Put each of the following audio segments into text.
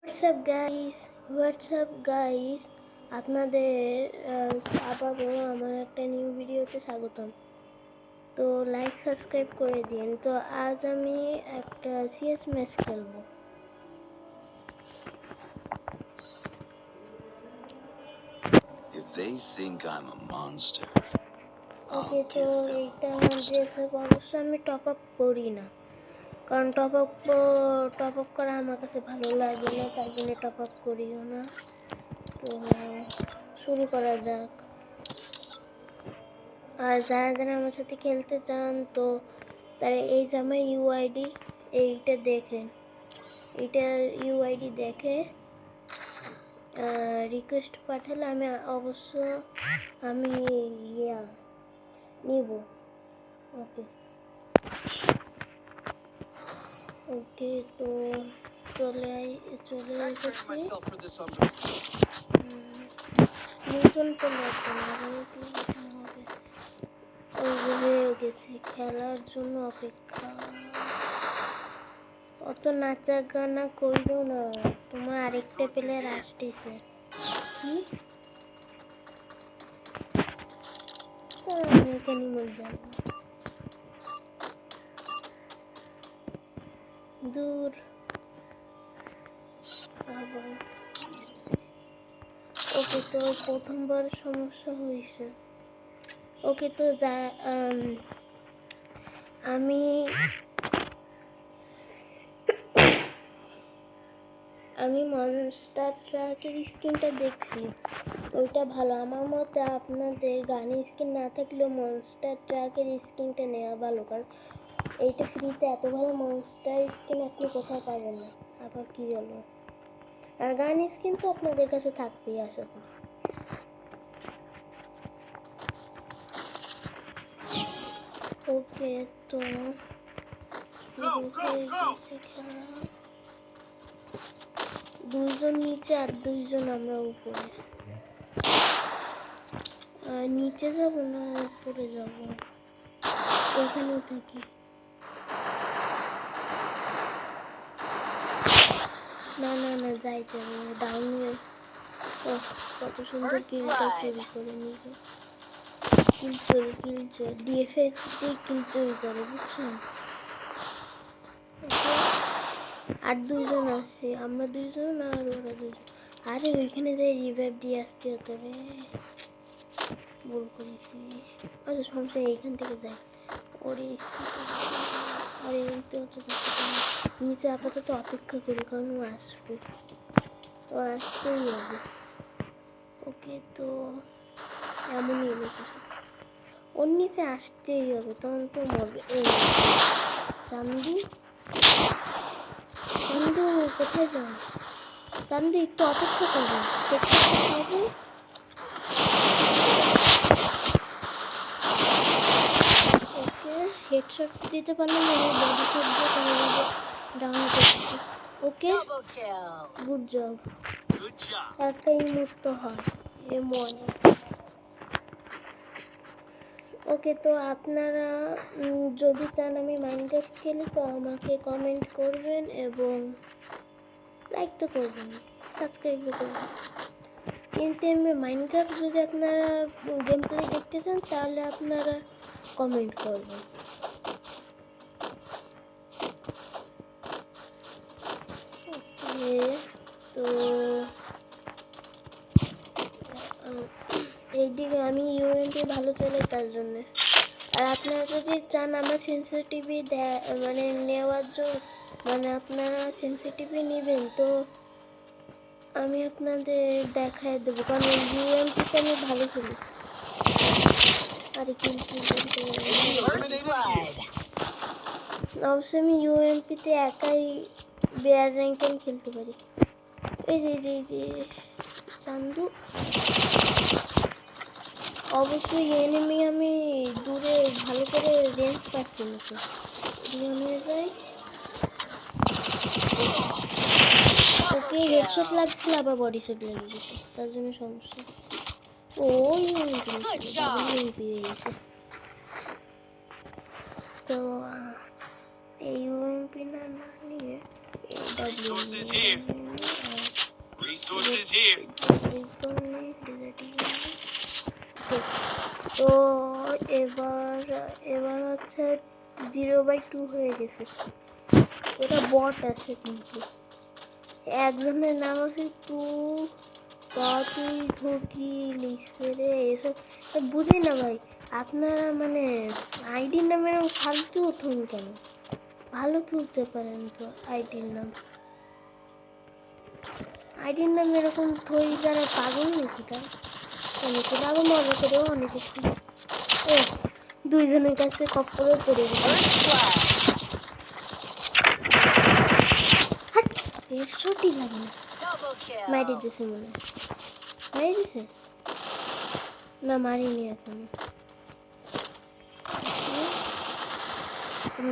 WhatsApp guys আপনাদের আবারও আমার একটা নিউ ভিডিওতে স্বাগতম। তো লাইক সাবস্ক্রাইব করে দিন। তো আজ আমি একটা সিএস ম্যাচ খেলবো। If they think I'm a monster, ওকে, তো এইটা আমার ড্রেস অবশ্য আমি টপ আপ করি না, কারণ টপ আপ করা আমার কাছে ভালো লাগে না, তাই জন্য টপ আপ করিও না। তো শুরু করা যাক। আর যারা যারা আমার সাথে খেলতে চান তো তারা এই যে আমার ইউআইডি এইটা দেখেন, এইটা ইউআইডি দেখে রিকোয়েস্ট পাঠালে আমি অবশ্য নিব। ওকে ওকে, তো চলে এসেছি। নির্জন করলে হবে, হয়ে গেছে। খেলার জন্য অপেক্ষা। অত নাচা গানা কইরো না, তোমার আরেকটা প্লেয়ার আসতেছে। কি আমি কেন মরে যাব দূর আবার। ওকে, তো প্রথমবার সমস্যা হয়েছে। ওকে, তো যা আমি মনস্টার ট্রাকের স্কিনটা দেখছি, ওইটা ভালো। আমার মতে আপনাদের গানের স্কিন না থাকলেও মনস্টার ট্রাকের স্কিনটা নেওয়া ভালো, কারণ এইটা ফ্রিতে এত ভালো মনস্টার স্কিন আপনি কোথাও পাবেন না। আবার কি হলো? আর গান স্কিন তো আপনাদের কাছে থাকবেই আশা করি। ওকে, তো দুইজন নিচে আর দুইজন আমরা উপরে। নিচে যাব না উপরে যাব, ওখানেও থাকি। না না না, যাইতে হবে ডাউন হয়ে। কত সুন্দর কিলটা চুরি করে নিবে। কিল চোর ডিএফএক্স দিয়ে কিল চুরি করে, বুঝছেন? আর দুজন আছে, আমরা দুজন আর ওরা দুজন। আরে ওইখানে যাই রিভাইভ দিয়ে আসতে হতো রে, ভুল করেছি। আচ্ছা সমস্যা, এইখান থেকে যাই। ওরে আরে নিচে আপাতত অপেক্ষা করি, কারণ ও আসবে, ও আসতেই হবে। ওকে, তো এমনই ওর নিচে আসতেই হবে, তখন তো মরবে। এই চান্দু কোথায় যান? চান্দু একটু অপেক্ষা করবেন, হবে। ওকে, হেডশট দিতে পারলাম না, বডি শট দিয়ে তাহলে ডাউন করছি। ওকে, গুড জব। একটাই মুক্ত হয় এমন। ওকে, তো আপনারা যদি চান আমি মাইনক্রাফট খেলি তো আমাকে কমেন্ট করবেন এবং লাইক তো করবেন, সাবস্ক্রাইবও করবেন। কিন্তু আমি মাইনক্রাফট যদি আপনারা গেম প্লে দেখতে চান তাহলে আপনারা কমেন্ট করবেন। তো এইদিকে আমি ইউএনপি ভালো চলে তার জন্য। আর আপনারা যদি চান আমার সেন্সিটিভি মানে নেওয়ার জন্য, মানে আপনারা সেন্সিটিভি নেবেন তো আমি আপনাদের দেখায় দেবো, কারণ ইউএমপিতে আমি ভালো খেলি। আরে অবশ্যই আমি ইউএমপিতে একাই বেয়ার র্যাঙ্কেন খেলতে পারি। এই যে চান্দু, অবশ্যই এনিমি আমি দূরে ভালো করে রেঞ্জ পাচ্ছি না, তো হয়ে যায়। ওকে, হেডশট লাগছিল আবার বডি শট লেগে গেছে, তার জন্য সমস্যা। ওই পেয়ে গেছে। তো এই ইউএমপি না নিয়ে এবার এবার হচ্ছে 0/2 হয়ে গেছে। এটা বট আছে কিন্তু একজনের নাম আছে টু তুই ধুকি লিখছে রে এসব বুঝি না ভাই। আপনারা মানে আইডির নামে এরকম ফালতু থুন কেন? ভালো তুলতে পারেন তো আইডির নাম। আইডির নাম এরকম থই যারা পাগল নাকি তার অনেকে আরো মজা করেও অনেকে ও দুইজনের কাছে কপ্পরে পড়ে গেছে। সত্যি লাগে না মারি দিছে মনে হয়। মারি দিছে না মারিনি এখনো।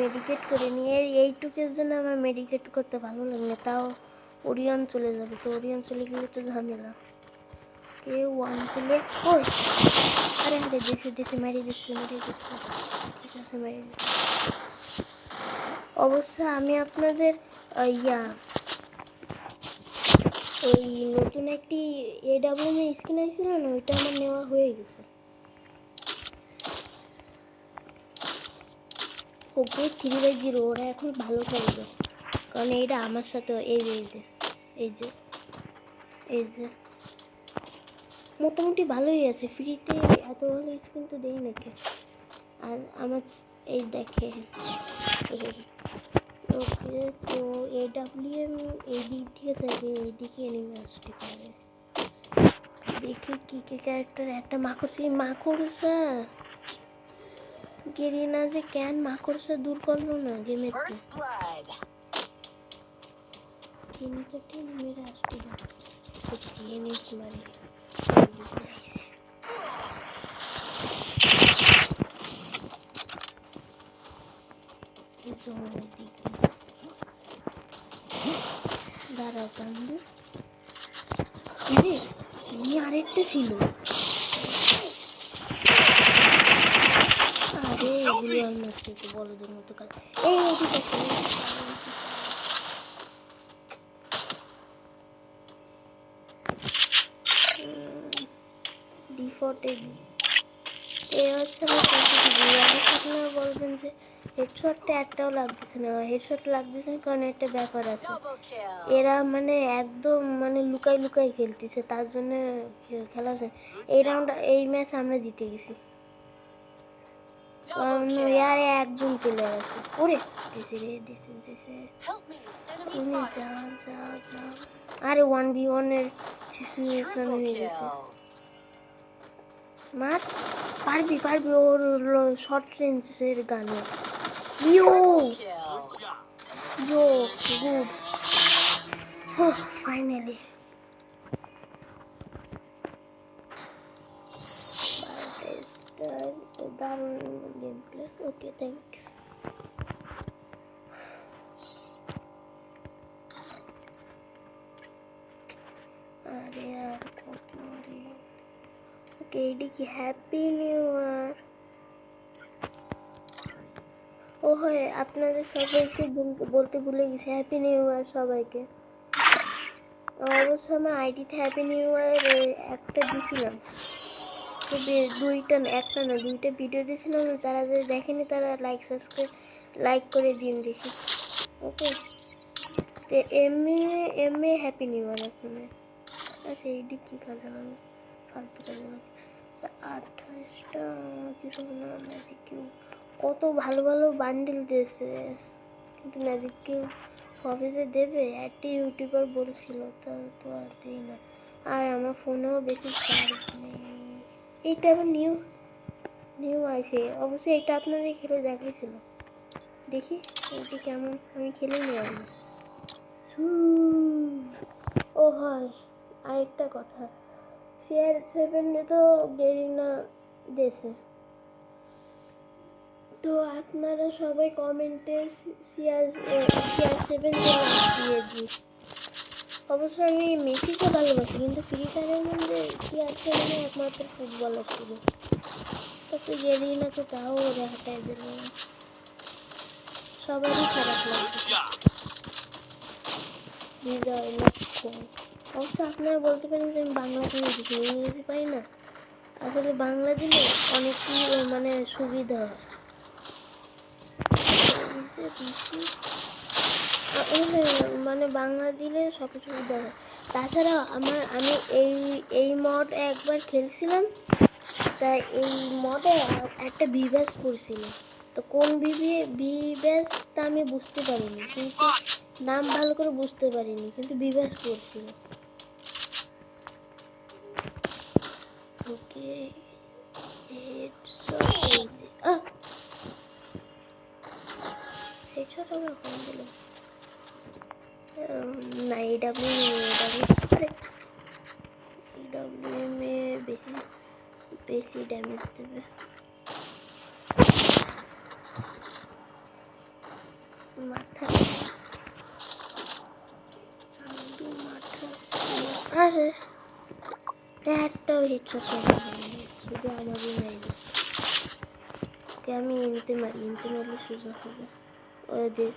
মেডিকেট করে নিয়ে এইটুকের জন্য আমার মেডিকেট করতে ভালো লাগে না। তাও ওরিয়ন চলে যাবে তো ওরিয়ন চলে গেলে তো ঝামেলা। কেউ ওয়ান তুলে ওই আরে আরে দেশে মারি দিচ্ছে ঠিক আছে মারি দিচ্ছে। অবশ্য আমি আপনাদের ইয়া ওই নতুন একটি AWM স্কিন আসছিল না ওইটা আমার নেওয়া হয়ে গেছে। ওপো 3/0 ওরা এখন ভালো করবে কারণ এইটা আমার সাথে এই যে মোটামুটি ভালোই আছে ফ্রিতে এত ভালো স্কিন তো দেই নাকি। আর আমার এই দেখে ওকে তো AWM এই দিক থেকে থাকে এইদিকে এনিমি আসতে পারে। দেখি কি কি ক্যারেক্টার একটা মাকড়সা গেরিনা যে কেন মাকড়সা দূর করলো না গেমের তিনটা মেরে আসতে দাঁড়া জানবি আরেকটা ছিল। আরে এগুলো আর মারছে তো বলদের মতো কাজ। এই ডিফল্ট আপনারা বলবেন যে হেডশটটা একটাও লাগতেছে না। হেডশট লাগতেছে না কারণ একটা ব্যাপার আছে এরা মানে একদম মানে লুকাই খেলতেছে তার জন্য খেলা হচ্ছে। এই রাউন্ড এই ম্যাচ আমরা জিতে গেছি কারণ ইয়ারে একজন প্লেয়ার আছে। ওরে দেশে তুমি যা আরে 1v1 এর সিচুয়েশন হয়ে গেছে। মার পারবি ওর শর্ট রেঞ্জের গানে ইয়ো গুড ফাইনালি দারুণ গেম প্লে। Okay thanks. আরে আর কত ওকে এইটা কি হ্যাপি নিউ ইয়ার। ও হয় আপনাদের সবাইকে বলতে ভুলে গেছি হ্যাপি নিউ ইয়ার সবাইকে। অবশ্য আমার আইডিতে হ্যাপি নিউ ইয়ার একটা দিয়েছিলাম একটা না দুইটা ভিডিও দিয়েছিলাম যারা দেখেনি তারা লাইক করে দিন দেখি। ওকে তো এমএ হ্যাপি নিউ ইয়ার আপনাদের। আচ্ছা এইটি কী কাজে লাগে ফালতু কাজে লাগে। 28টা কিছু না ম্যাজিক কিউ কত ভালো বান্ডিল দিয়েছে কিন্তু ম্যাজিক কিউ কবে যে দেবে একটা ইউটিউবার বলছিল তা তো আর দেই না। আর আমার ফোনেও বেশি চার্জ নেই। এইটা আবার নিউ আছে অবশ্যই এটা আপনাদের খেলে দেখাইছিল দেখি এইটা কেমন আমি খেলে নিয়ে আসবো। ও হয় আরেকটা কথা CR7 তো গেরিনা দেশে তো আপনারা সবাই কমেন্টে CR7 দিয়ে দিই। অবশ্য আমি মেসিকে ভালোবাসি কিন্তু ফ্রি ফায়ারের মধ্যে CR7 একমাত্র ফুটবলার ছিল। তো গেরিনা তো তাও ওরে হাঁটাই দিল সবারই খারাপ লাগছে। বিজয় লক্ষ্য অবশ্য আপনারা বলতে পারেন যে আমি বাংলা কোনো কিছু ইংরেজি পাই না আসলে বাংলা দিলে অনেক কি মানে সুবিধা হয়। মানে বাংলা দিলে সব সুবিধা হয়। তাছাড়া আমি এই মড একবার খেলছিলাম, তাই এই মডে একটা বিভাস পড়ছিল, তো কোন বিভাসটা আমি বুঝতে পারিনি, কিন্তু নাম ভালো করে বুঝতে পারিনি, কিন্তু বিভাস পড়ছিল। ওকে হেডশট আমার কোন দিল না, এডব্লিউএম এ বেশি বেশি ড্যামেজ দেবে। মাথা চান্দু মাথা, আরে একটাও হেডশট করেনি, শুধু আমারই মারি। ওকে আমি এনতে মারলে সোজা হবে ওদের।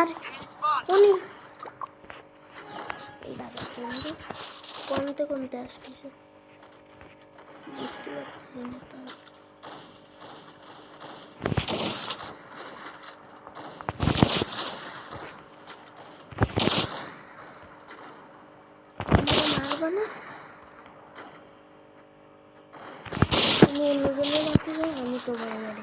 আর উনি দাদা চন্দ্র কোনতে আসতেছে বুঝতে পারছি না তো। মারবা না, তুমি অন্যজনের মারতে যাও, আমি তোমার মারি।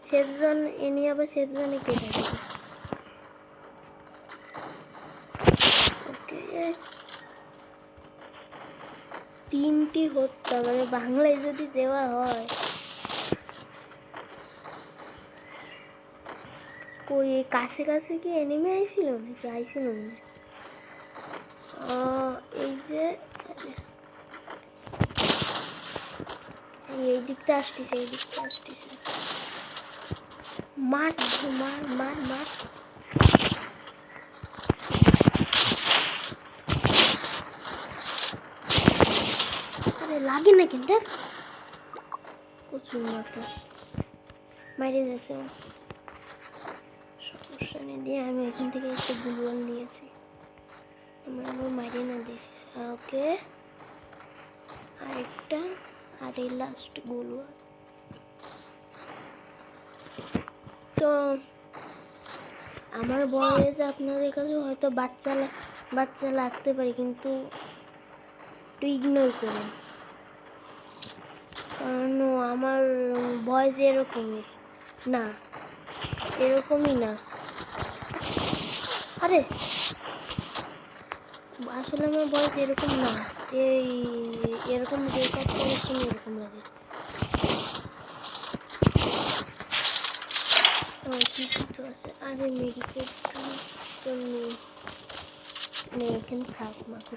সেফ জোন এনে আবার সেফ জোনে কে যাবে? ওকে 3টি হত্যা, মানে বাংলায় যদি দেওয়া হয়। কই কাছে কাছে কি এনিমে আইছিল নাকি আইছিল না? এই যে এই দিকটা আসতেছে, মার মার মার মার। আরে লাগে না কিন্তু প্রচুর মতো মাইরে যাচ্ছে। সমস্যা নেই, দিয়ে আমি এখান থেকে একটা গুলওয়াল নিয়েছি, আমরা মাইরে না দিই। ওকে আরেকটা, আর এই লাস্ট গুলওয়াল। তো আমার বয়স আপনাদের কাছে হয়তো বাচ্চা লাগতে পারে, কিন্তু একটু ইগনোর করুন, কারণ আমার ভয়েস এরকমই না। আরে আসলে আমার ভয়েস এরকম না, এরকম রেকর্ড করার সময় এরকম লাগে। কি কিছু আছে? আরে মেডিকেট তো নেই, এখানে থাক মাকে।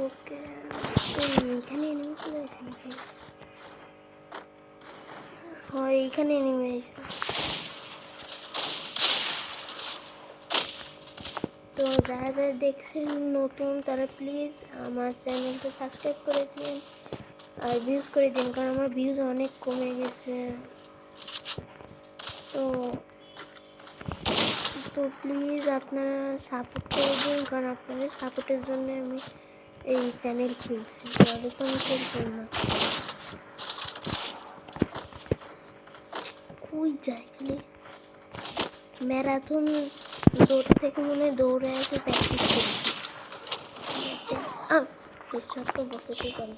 ওকে তো এইখানে এনিমি চলে আসে নাকি? হয় এইখানে এনিমি আসছে। তো যারা যারা দেখছেন নতুন, তারা প্লিজ আমার চ্যানেলটা সাবস্ক্রাইব করে দিন আর ভিউজ করে দিন, কারণ আমার ভিউজ অনেক কমে গেছে। তো প্লিজ আপনারা সাপোর্ট করে দিন, কারণ আপনাদের সাপোর্টের জন্য আমি এই চ্যানেল খুলছি, তাহলে তো আমি করতাম না। কই যায় খালি ম্যারাথন দৌড় থেকে মনে হয় দৌড়ে আসে প্র্যাকটিস করি। ছোট্ট বসাতে পারে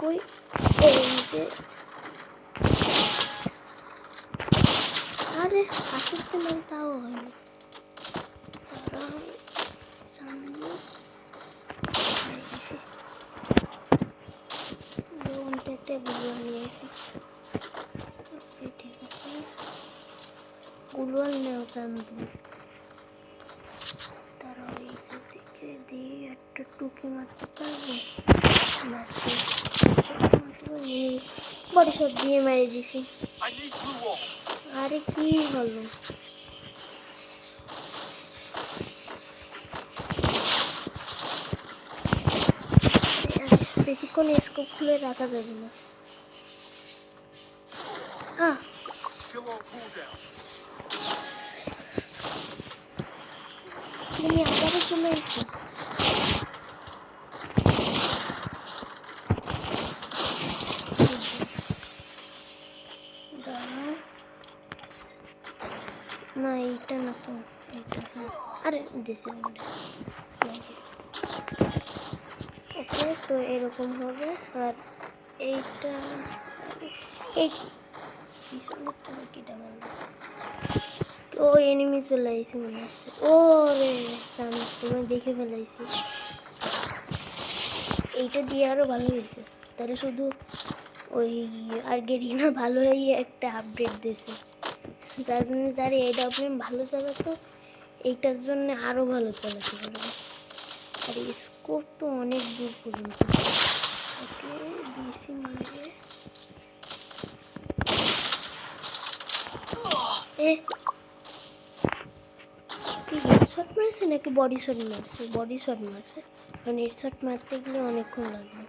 কই এই যে। আরে আসতে মানে তাও হয়নি। একটা গুলওয়াল নিয়েছি, ঠিক আছে গুলওয়াল নেও চান্দু। তারা ওই দিকে দিয়ে একটা টুকি মারতে পারবো, বড় সব দিয়ে মেরে দিছি। আরে কি হলো? বেশিক্ষণ স্কোপ খুলে রাখা যাবে না। তুমি আবারও চলে এসো। না এইটা না তো, এইটা আরে দেশে ওকে। তো এরকম হবে। আর এইটা এই পিছনের থেকে কেটে মারবে। ও এনিমি চলে আইছে মনে হচ্ছে। ও রে তোমার দেখে ফেলাইছি। এইটা দিয়ে আরো ভালো হয়েছে। তাহলে শুধু ওই আর্গেরিনা ভালো হয়ে একটা আপডেট দিয়েছে, যার জন্য তার এইটা আপনি ভালো চালাতো, এইটার জন্য আরো ভালো চালাতে পারবে। আর স্কোর তো অনেক দূর পর্যন্ত। ওকে দিয়েছি মারবে। কি হেডশট মারছে নাকি বডি শট মারছে? বডি শট মারছে, কারণ হেডশট মারতে গেলে অনেকক্ষণ লাগবে।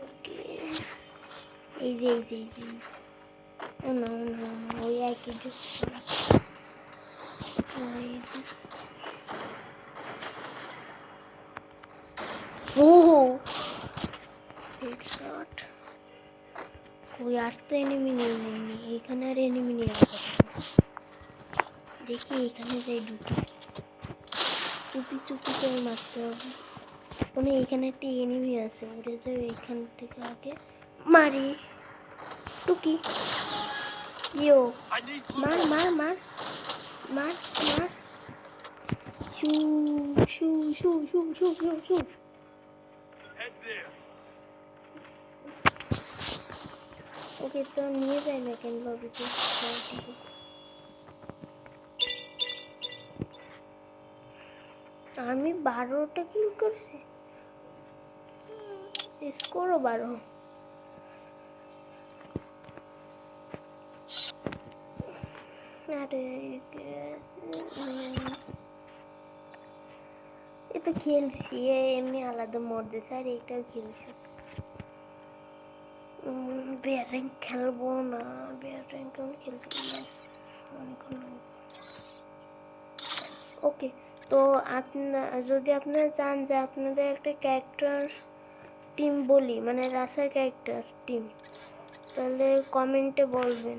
ওকে এই যে ও না ওই একই ও হেডশট। ওই আর তো এনিমি নেই, এইখানে আর এনিমি নেই। দেখি এখানে যাই ঢুকি, চুপি করে মারতে হবে। মানে এখানে একটা এনিমি আছে, উড়ে যাবে এখান থেকে আগে মারি। টুকি ইয়ো মার মার মার মার মার শু শু শু শু শু শু শু। ওকে তো নিয়ে যায় না কেন লবিতে? আমি 12টা কিল করছি, স্কোরও 12। আরে এ তো খেলছি, এমনি আলাদা মোড দিয়েছে, আর এইটাও খেলছি। বিয়ার র্যাঙ্ক খেলবো না, বিয়ার র্যাঙ্ক আমি খেলতে গেলে অনেকক্ষণ। ওকে তো যদি আপনারা চান যে আপনাদের একটা ক্যারেক্টার টিম বলি, মানে রাসার ক্যারেক্টার টিম, তাহলে কমেন্টে বলবেন,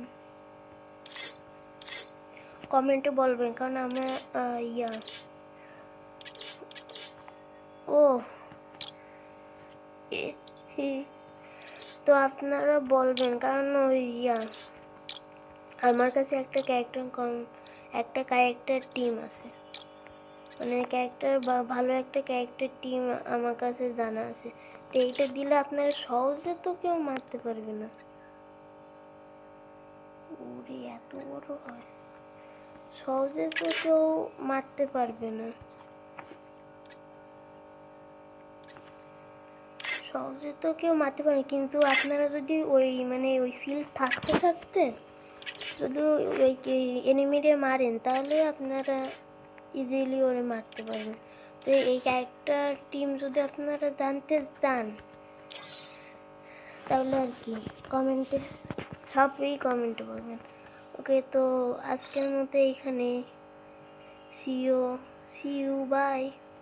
কারণ আমরা ও তো আপনারা বলবেন, কারণ ওই আমার কাছে একটা ক্যারেক্টার টিম আছে, মানে ভালো একটা ক্যারেক্টার টিম আমার কাছে জানা আছে। তো এইটা দিলে আপনারা সহজে তো কেউ মারতে পারবে না। ওরে এত বড় হয়, সহজে তো কেউ মারতে পারবে না, কিন্তু আপনারা যদি ওই সিল থাকতে যদি ওই এনিমিরে মারেন, তাহলে আপনারা ইজিলি ওরে মারতে পারবেন। তো এই ক্যারেক্টার টিম যদি আপনারা জানতে চান, তাহলে আর কি কমেন্টে বলবেন। ওকে তো আজকের মতো এইখানে, সি ইউ বাই।